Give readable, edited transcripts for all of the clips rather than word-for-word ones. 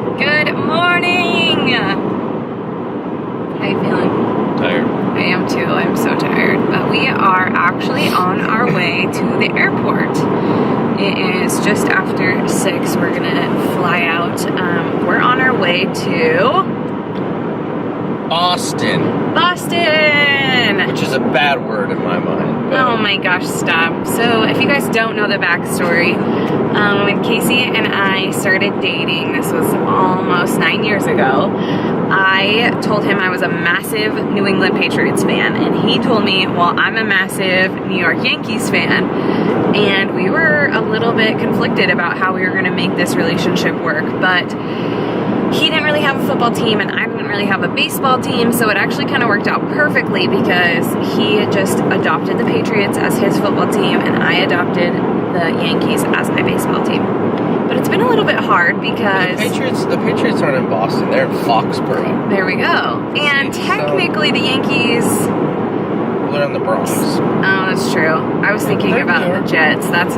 Good morning! How you feeling? Tired. I am too, I'm so tired. But we are actually on our way to the airport. It is just after 6, we're gonna fly out. We're on our way to... Boston! Which is a bad word in my mind. But... Oh my gosh, stop. So if you guys don't know the backstory, when Casey and I started dating, this was almost 9 years ago, I told him I was a massive New England Patriots fan, and he told me, well, I'm a massive New York Yankees fan, and we were a little bit conflicted about how we were going to make this relationship work, but he didn't really have a football team and I didn't really have a baseball team, so it actually kind of worked out perfectly because he just adopted the Patriots as his football team and I adopted the Yankees as my baseball team. But it's been a little bit hard because... The Patriots aren't in Boston, they're in Foxborough. There we go. And technically the Yankees... They're in the Bronx. Oh, that's true. I was thinking about the Jets. That's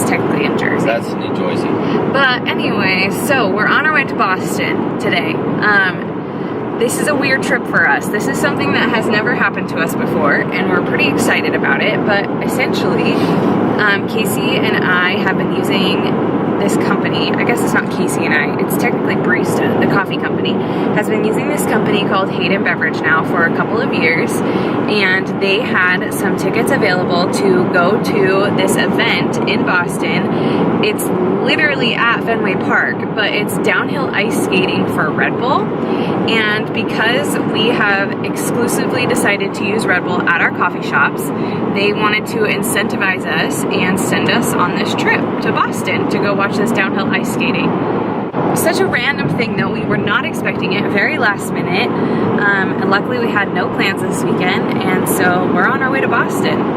technically in Jersey. That's in New Jersey. But anyway, so we're on our way to Boston today. This is a weird trip for us. This is something that has never happened to us before, and we're pretty excited about it. But essentially, Casey and I have been using this company. I guess it's not Casey and I. It's technically Barista, the coffee company, has been using this company called Hayden Beverage now for a couple of years. And they had some tickets available to go to this event in Boston. It's literally at Fenway Park, but it's downhill ice skating for Red Bull. And because we have exclusively decided to use Red Bull at our coffee shops, they wanted to incentivize us and send us on this trip to Boston to go watch this downhill ice skating. Such a random thing though, we were not expecting it, very last minute, and luckily we had no plans this weekend, and so we're on our way to Boston.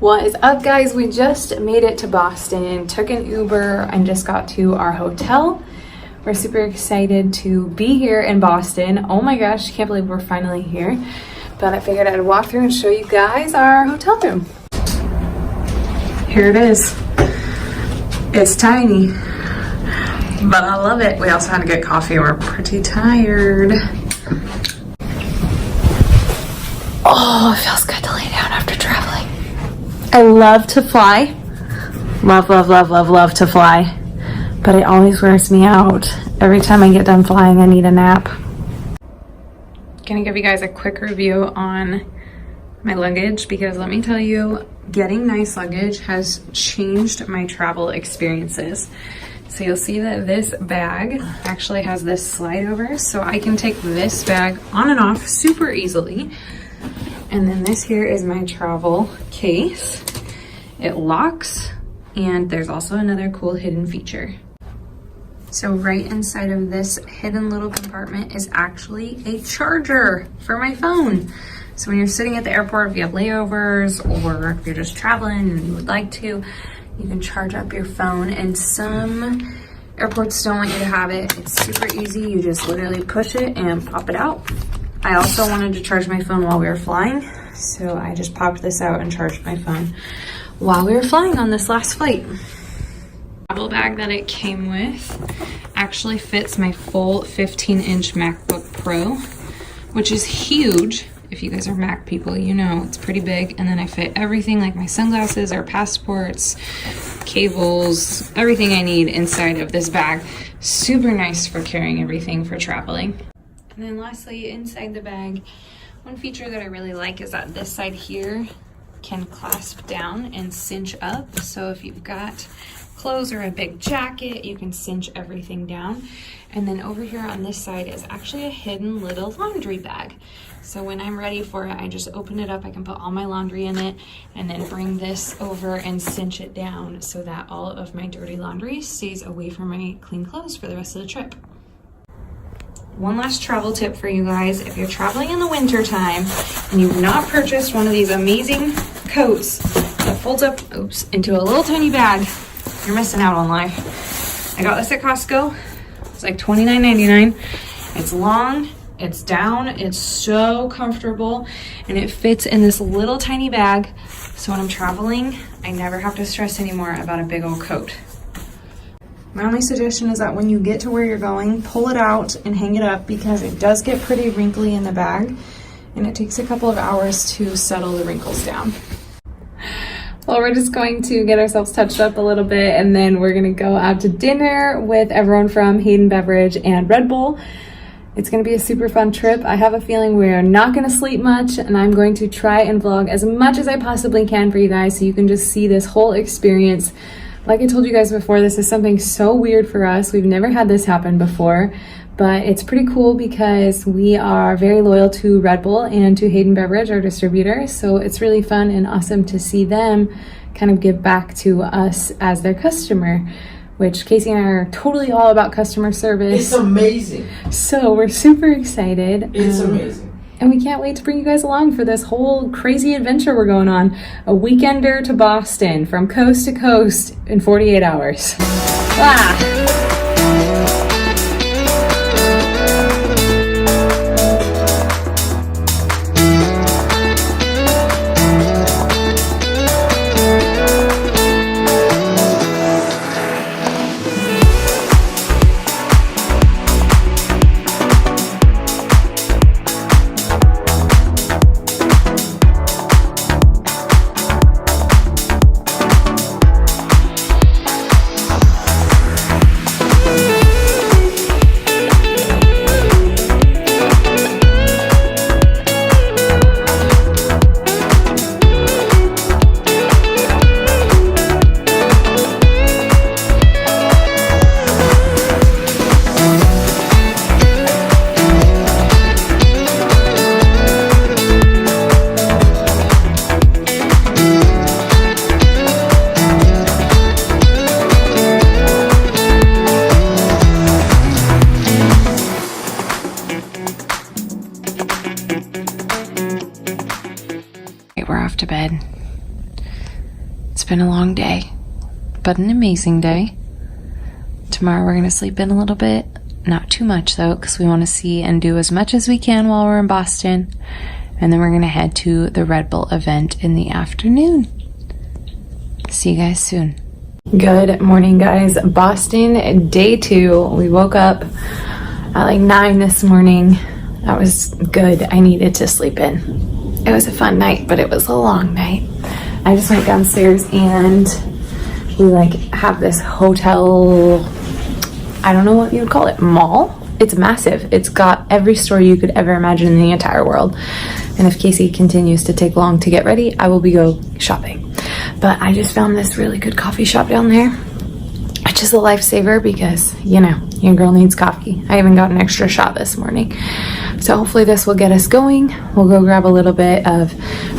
What is up, guys? We just made it to Boston, took an Uber, and just got to our hotel. We're super excited to be here in Boston. Oh my gosh, can't believe we're finally here. But I figured I'd walk through and show you guys our hotel room. Here it is. It's tiny, but I love it. We also had to get coffee. We're pretty tired. Oh, it feels good to lay down after traveling. I love to fly. Love, love, love, love, love to fly. But it always wears me out. Every time I get done flying, I need a nap. Gonna give you guys a quick review on my luggage because let me tell you, getting nice luggage has changed my travel experiences. So you'll see that this bag actually has this slide over, so I can take this bag on and off super easily. And then this here is my travel case. It locks, and there's also another cool hidden feature. So right inside of this hidden little compartment is actually a charger for my phone. So when you're sitting at the airport, if you have layovers, or if you're just traveling and you would like to, you can charge up your phone. And some airports don't want you to have it. It's super easy. You just literally push it and pop it out. I also wanted to charge my phone while we were flying, so I just popped this out and charged my phone while we were flying on this last flight. The travel bag that it came with actually fits my full 15-inch MacBook Pro, which is huge. If you guys are Mac people, you know it's pretty big. And then I fit everything like my sunglasses, our passports, cables, everything I need inside of this bag. Super nice for carrying everything for traveling. And then lastly, inside the bag, one feature that I really like is that this side here can clasp down and cinch up. So if you've got clothes or a big jacket, you can cinch everything down. And then over here on this side is actually a hidden little laundry bag. So when I'm ready for it, I just open it up. I can put all my laundry in it and then bring this over and cinch it down so that all of my dirty laundry stays away from my clean clothes for the rest of the trip. One last travel tip for you guys. If you're traveling in the winter time and you've not purchased one of these amazing coats that folds up, into a little tiny bag, you're missing out on life. I got this at Costco. It's like $29.99. It's long, it's down, it's so comfortable, and it fits in this little tiny bag. So when I'm traveling, I never have to stress anymore about a big old coat. My only suggestion is that when you get to where you're going, pull it out and hang it up because it does get pretty wrinkly in the bag and it takes a couple of hours to settle the wrinkles down. Well, we're just going to get ourselves touched up a little bit and then we're gonna go out to dinner with everyone from Hayden Beverage and Red Bull. It's gonna be a super fun trip. I have a feeling we're not gonna sleep much and I'm going to try and vlog as much as I possibly can for you guys so you can just see this whole experience. Like I told you guys before, this is something so weird for us. We've never had this happen before, but it's pretty cool because we are very loyal to Red Bull and to Hayden Beverage, our distributor. So it's really fun and awesome to see them kind of give back to us as their customer, which Casey and I are totally all about customer service. It's amazing. So we're super excited. It's amazing. And we can't wait to bring you guys along for this whole crazy adventure we're going on. A weekender to Boston from coast to coast in 48 hours. We're off to bed. It's been a long day, but an amazing day. Tomorrow we're going to sleep in a little bit. Not too much though, because we want to see and do as much as we can while we're in Boston. And then we're going to head to the Red Bull event in the afternoon. See you guys soon. Good morning, guys. Boston, day 2. We woke up at like 9 this morning. That was good. I needed to sleep in. It was a fun night, but it was a long night. I just went downstairs and we like have this hotel, I don't know what you would call it, mall? It's massive. It's got every store you could ever imagine in the entire world. And if Casey continues to take long to get ready, I will be go shopping. But I just found this really good coffee shop down there, which is a lifesaver because, you know, your girl needs coffee. I even got an extra shot this morning. So hopefully this will get us going. We'll go grab a little bit of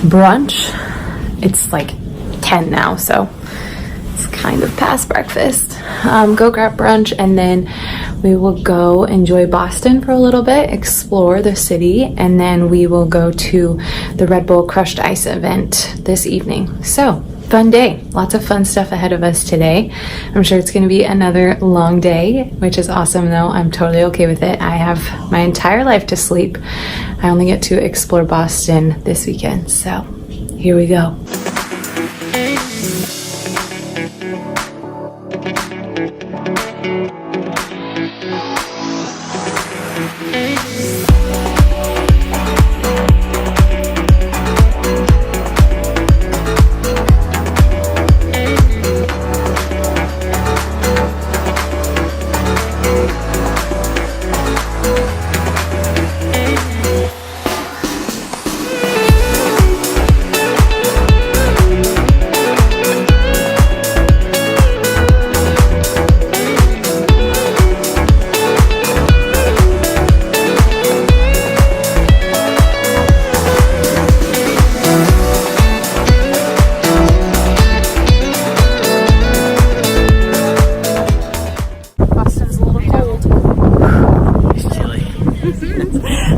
brunch. It's like 10 now, so it's kind of past breakfast. Go grab brunch and then we will go enjoy Boston for a little bit, explore the city, and then we will go to the Red Bull Crashed Ice Event this evening. So fun day. Lots of fun stuff ahead of us today. I'm sure it's going to be another long day, which is awesome though. I'm totally okay with it. I have my entire life to sleep. I only get to explore Boston this weekend. So here we go.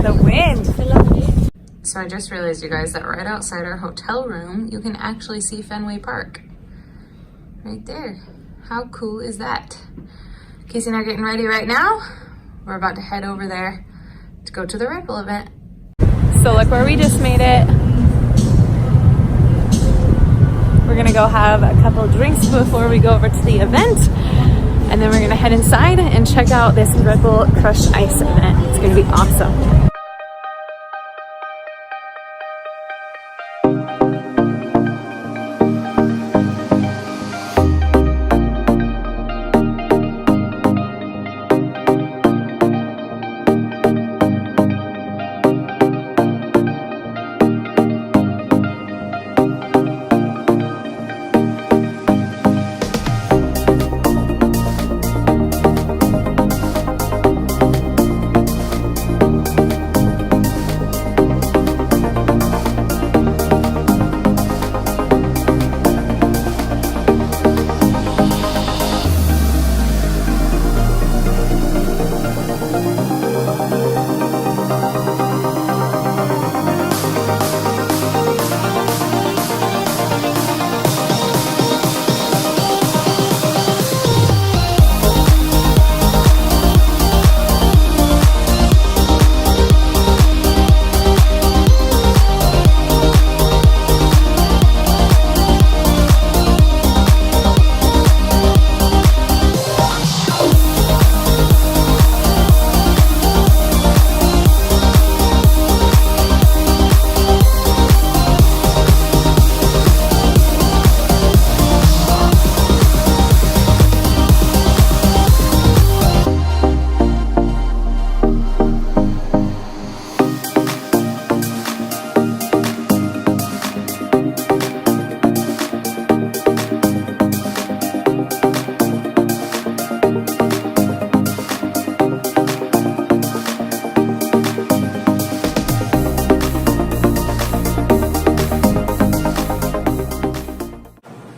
the wind. So I just realized, you guys, that right outside our hotel room, you can actually see Fenway Park. Right there. How cool is that? Casey and I are getting ready right now. We're about to head over there to go to the Red Bull event. So look where we just made it. We're gonna go have a couple drinks before we go over to the event. And then we're gonna head inside and check out this Redbull Crashed Ice Event. It's gonna be awesome.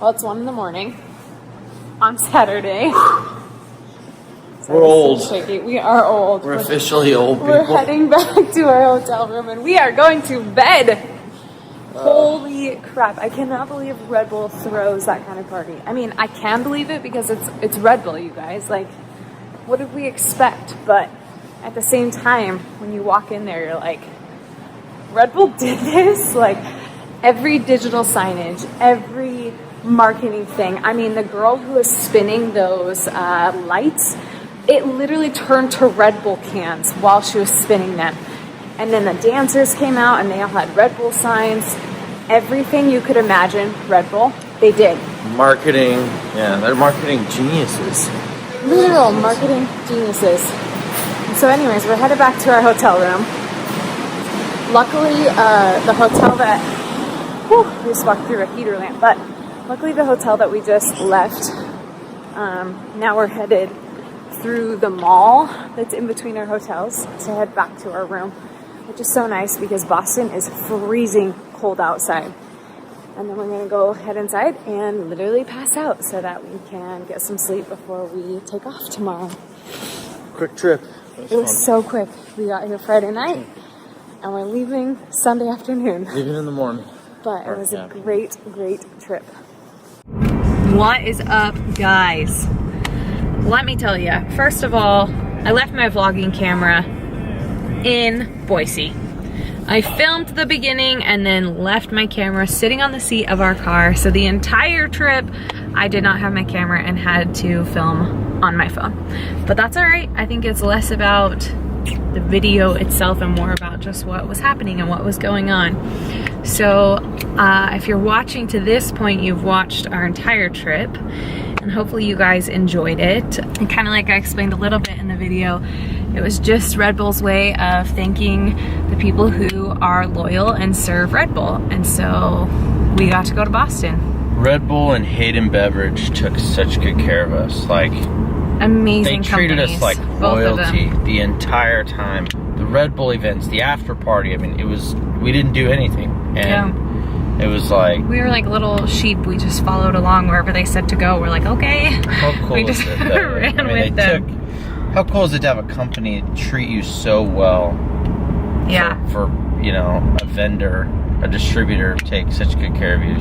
Well, it's 1 in the morning on Saturday. We're old. Shaky. We are old. We're officially old people. We're heading back to our hotel room and we are going to bed. Holy crap. I cannot believe Red Bull throws that kind of party. I mean, I can believe it because it's Red Bull, you guys. Like, what did we expect? But at the same time, when you walk in there, you're like, Red Bull did this? Like, every digital signage, every marketing thing. I mean, the girl who was spinning those lights, it literally turned to Red Bull cans while she was spinning them. And then the dancers came out and they all had Red Bull signs. Everything you could imagine, Red Bull, they did. Marketing, yeah, they're marketing geniuses. Literal marketing geniuses. So anyways, we're headed back to our hotel room. Luckily, the hotel that, we just walked through a heater lamp, but luckily the hotel that we just left, now we're headed through the mall that's in between our hotels to head back to our room, which is so nice because Boston is freezing cold outside. And then we're gonna go head inside and literally pass out so that we can get some sleep before we take off tomorrow. Quick trip. It was so quick. We got here Friday night and we're leaving Sunday afternoon. Leaving in the morning. But it was a great, great trip. What is up, guys? Let me tell you, first of all, I left my vlogging camera in Boise. I filmed the beginning and then left my camera sitting on the seat of our car. So the entire trip, I did not have my camera and had to film on my phone. But that's all right. I think it's less about the video itself and more about just what was happening and what was going on. So if you're watching to this point, you've watched our entire trip and hopefully you guys enjoyed it. And kind of like I explained a little bit in the video, it was just Red Bull's way of thanking the people who are loyal and serve Red Bull. And so we got to go to Boston. Red Bull and Hayden Beverage took such good care of us. Like, amazing they treated companies, us like both of royalty them. the entire time. The Red Bull events, the after party, I mean, we didn't do anything. And it was like, we were like little sheep. We just followed along wherever they said to go. We're like, okay. How cool we is just it though? ran with them. How cool is it to have a company treat you so well for you know, a vendor, a distributor take such good care of you.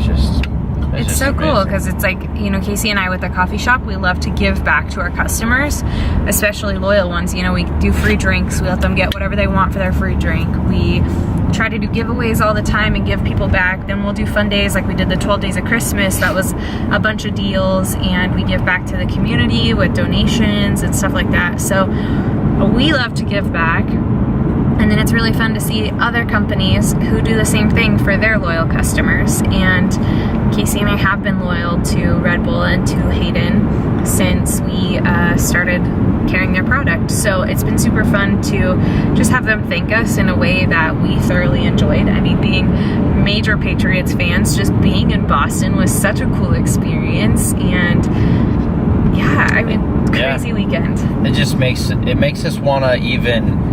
It's so amazing. cool because it's like, you know, Casey and I with the coffee shop, we love to give back to our customers, especially loyal ones. You know, we do free drinks. We let them get whatever they want for their free drink. We try to do giveaways all the time and give people back. Then we'll do fun days like we did the 12 days of Christmas. That was a bunch of deals, and we give back to the community with donations and stuff like that. So we love to give back. And then it's really fun to see other companies who do the same thing for their loyal customers. And Casey and I have been loyal to Red Bull and to Hayden since we started carrying their product. So it's been super fun to just have them thank us in a way that we thoroughly enjoyed. I mean, being major Patriots fans, just being in Boston was such a cool experience. And yeah, I mean, crazy weekend. It makes us want to even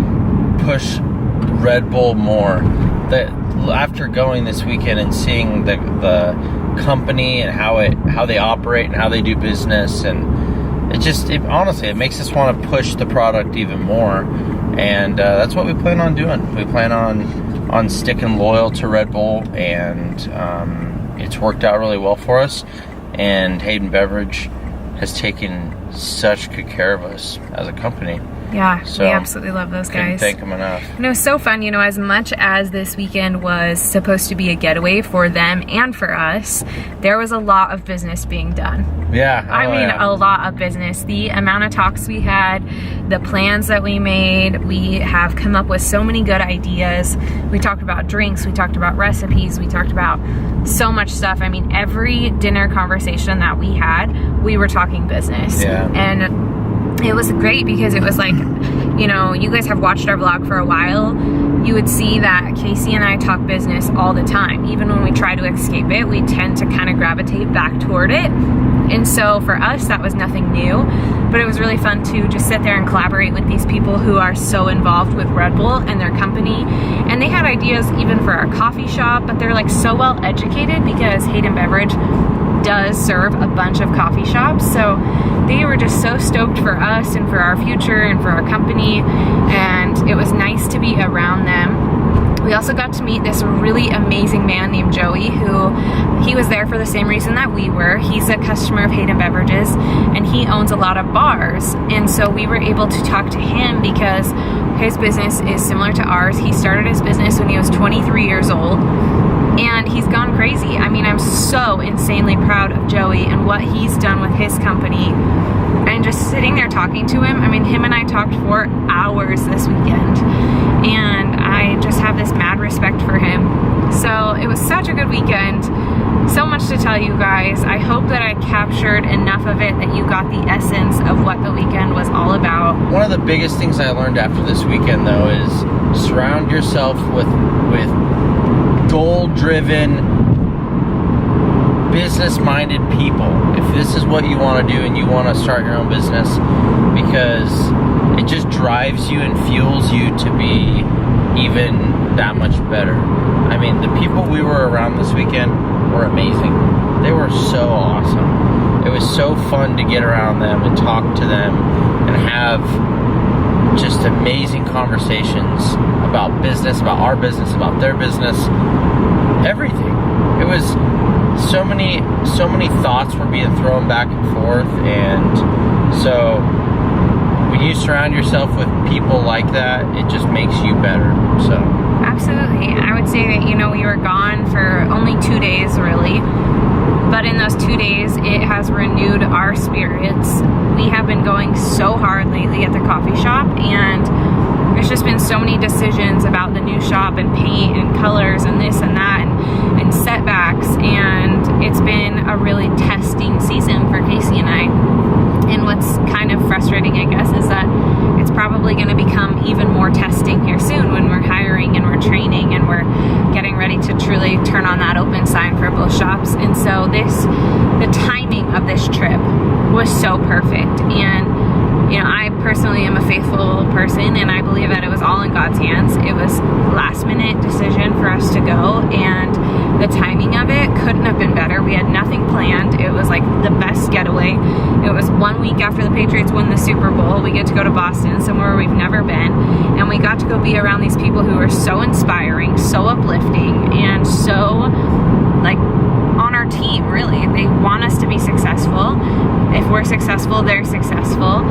push Red Bull more. That after going this weekend and seeing the company and how they operate and how they do business, and honestly it makes us want to push the product even more. And that's what we plan on doing. We plan on sticking loyal to Red Bull, and it's worked out really well for us. And Hayden Beverage has taken such good care of us as a company. Yeah, so, we absolutely love those guys. Couldn't thank them enough. And it was so fun, you know, as much as this weekend was supposed to be a getaway for them and for us, there was a lot of business being done. Yeah. A lot of business. The amount of talks we had, the plans that we made, we have come up with so many good ideas. We talked about drinks, we talked about recipes, we talked about so much stuff. I mean, every dinner conversation that we had, we were talking business. Yeah. And it was great because it was like, you know, you guys have watched our vlog for a while. You would see that Casey and I talk business all the time. Even when we try to escape it, we tend to kind of gravitate back toward it. And so for us, that was nothing new, but it was really fun to just sit there and collaborate with these people who are so involved with Red Bull and their company. And they had ideas even for our coffee shop, but they're like so well educated because Hayden Beverage does serve a bunch of coffee shops. So they were just so stoked for us and for our future and for our company. And it was nice to be around them. We also got to meet this really amazing man named Joey, he was there for the same reason that we were. He's a customer of Hayden Beverages, and he owns a lot of bars. And so we were able to talk to him because his business is similar to ours. He started his business when he was 23 years old, and he's gone crazy. I mean, I'm so insanely proud of Joey and what he's done with his company. And just sitting there talking to him, I mean, him and I talked for hours this weekend. And I just have this mad respect for him. So it was such a good weekend. So much to tell you guys. I hope that I captured enough of it that you got the essence of what the weekend was all about. One of the biggest things I learned after this weekend, though, is surround yourself with goal-driven, business-minded people. If this is what you want to do and you want to start your own business, because it just drives you and fuels you to be even that much better. I mean, the people we were around this weekend were amazing. They were so awesome. It was so fun to get around them and talk to them and have just amazing conversations about business, about our business, about their business, everything. It was so many thoughts were being thrown back and forth, and so when you surround yourself with people like that, it just makes you better. So absolutely. I would say that, you know, we were gone for only 2 days really, but in those 2 days it has renewed our spirits. We have been going so hard lately at the coffee shop, and there's just been so many decisions about the new shop and paint and colors and this and that and setbacks, and it's been a really testing season for Casey and I. And what's kind of frustrating, I guess, is that it's probably going to become even more testing here soon when we're hiring and we're training and we're getting ready to truly turn on that open sign for both shops. And so the timing of this trip was so perfect. And, you know, I personally am a faithful person, and I believe that it was all in God's hands. It was last minute decision for us to go, and the timing of it couldn't have been better. We had nothing planned. It was like the best getaway. It was 1 week after the Patriots won the Super Bowl. We get to go to Boston, somewhere we've never been, and we got to go be around these people who are so inspiring, so uplifting, and so like on our team, really. They want us to be successful. If we're successful, they're successful.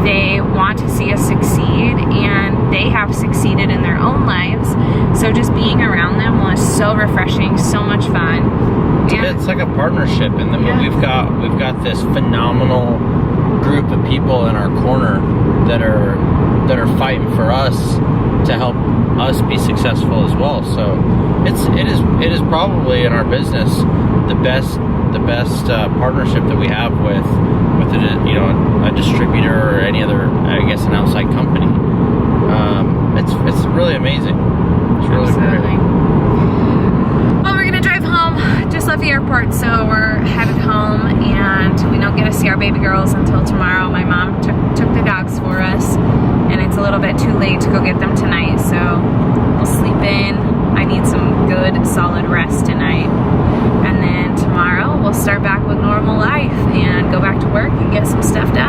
They want to see us succeed, and they have succeeded in their own lives. So just being around them was so refreshing, so much fun. It's like a partnership, and then we've got this phenomenal group of people in our corner that are fighting for us to help us be successful as well. So it is probably in our business the best partnership that we have with a distributor or any other, I guess, an outside company. It's really amazing. It's really Absolutely. great. Well, we're gonna drive home. Just left the airport, so we're headed home, and we don't get to see our baby girls until tomorrow. My mom took the dogs for us, and it's a little bit too late to go get them tonight, so we'll sleep in. I need some good, solid rest tonight. And then tomorrow we'll start back with normal life and go back to work and get some stuff done.